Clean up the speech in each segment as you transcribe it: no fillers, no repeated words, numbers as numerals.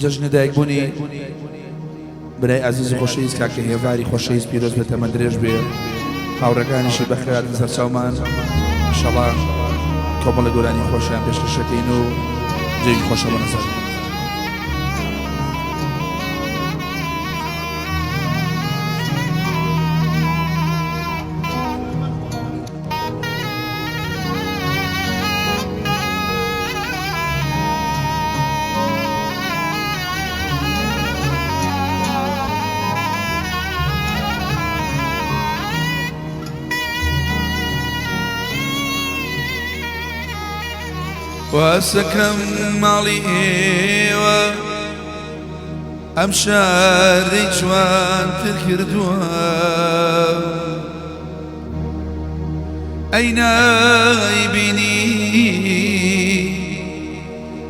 جژنی دایکبوونی برای عزیز و خۆشەویست کاکە هێواری خۆشەویست پیرۆز بێتە ئەمە درێژ بێ هاوڕەکانیشی بەخێراتن سەر چاومان ئینشەڵا کۆمەڵە گۆرانی خۆشیان پێشکەشەکەین و جێوی خۆشە بە نەسەر واسەکەم ماڵی ئێوە ئەم شارەی جوانتر کردووە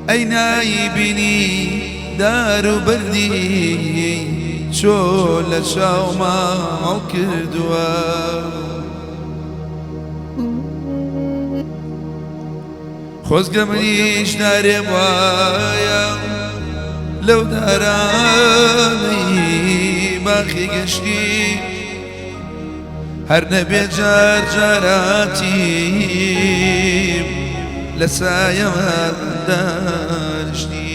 ئەی نایبینی دار و بەردی چۆ لە چاو ماڵ کردووە خۆزگە منیش نارێم وایە لەو دارانەی باخی گەشتی هەر نەبێ جار جاراتیم لە سایەمە دانیشتی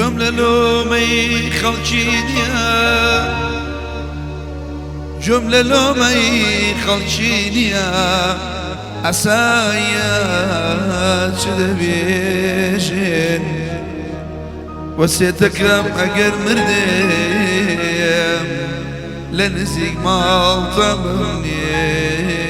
گوێم لە لۆمەی خەڵکی نییە گوێم لە لۆمەی خەڵکی نییە ئەسایە چ دەبێژێن وەسێتەکەم ئەگەر مردێم لە نزیک ماڵتە بمنێژێن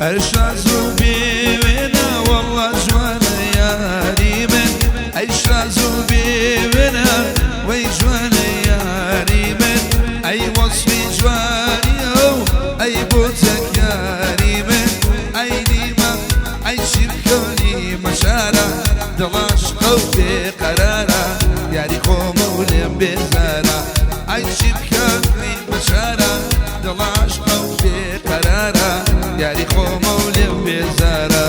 ئەرشاز و بێوێنە وەڵڵا جوانە یاری من ئەیشاز و بێوێنە وەی جوانە یاری من ئەی وەسفی جوانیە و ئەی بۆتەک یاری من ئەی نیمە ئەی چی بکەونی مەشارە دڵاشقە و بێقەرارە یاری خۆمە و لێم بێزارە ئەی چی بکەونی مەشارە دڵاشقە و بێقەرارە یاری خۆمە و لێم بێزارە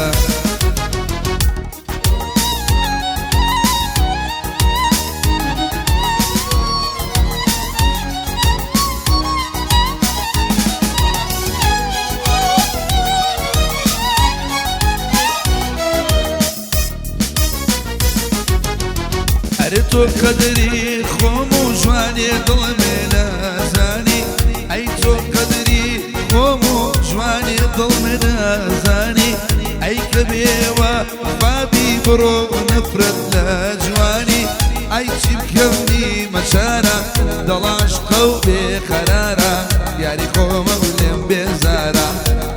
ئەرێ تۆ قەدری خۆم و جوانێ دڵمێ نازانی ئەی تۆ قەدری خۆم و جوانی دڵمێ نازانی ئەی کە بێوە بابی بڕۆ نەفرەت لە جوانی ئەی چی بکەونی مەچارە دڵاشقە و بێقەرارە یاری خۆمە و لێم بێزارە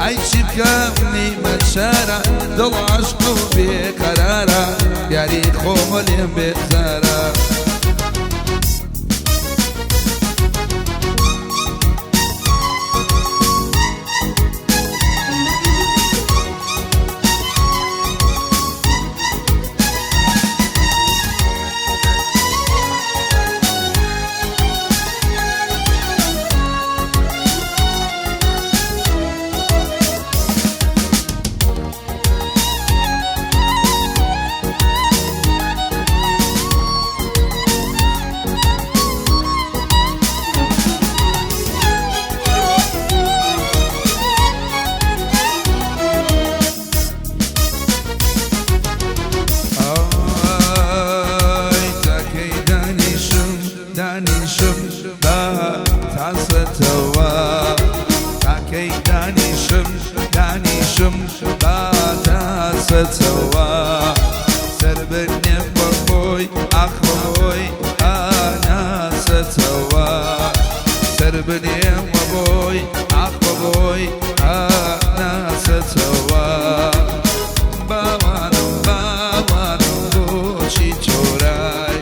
أي شي بكمني مشارع دل عشق بقرارة يعني خوملي بخسارة دانیشم با تاستوا تاکی دانیشم با تاستوا سر بنیم بوی آخوی آنا ستوا سر بنیم بوی آخوی آنا ستوا باوانم بوچی چورای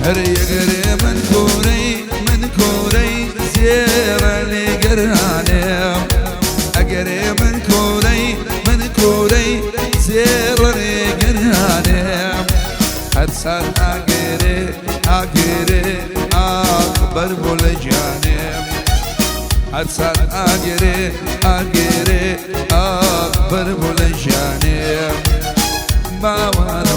هر يقري من كوري زيرا لقرانم أقري من كوري زيرا لقرانم هرسان أقري أكبر بولجانم هرسان أقري أكبر بولجانم باوان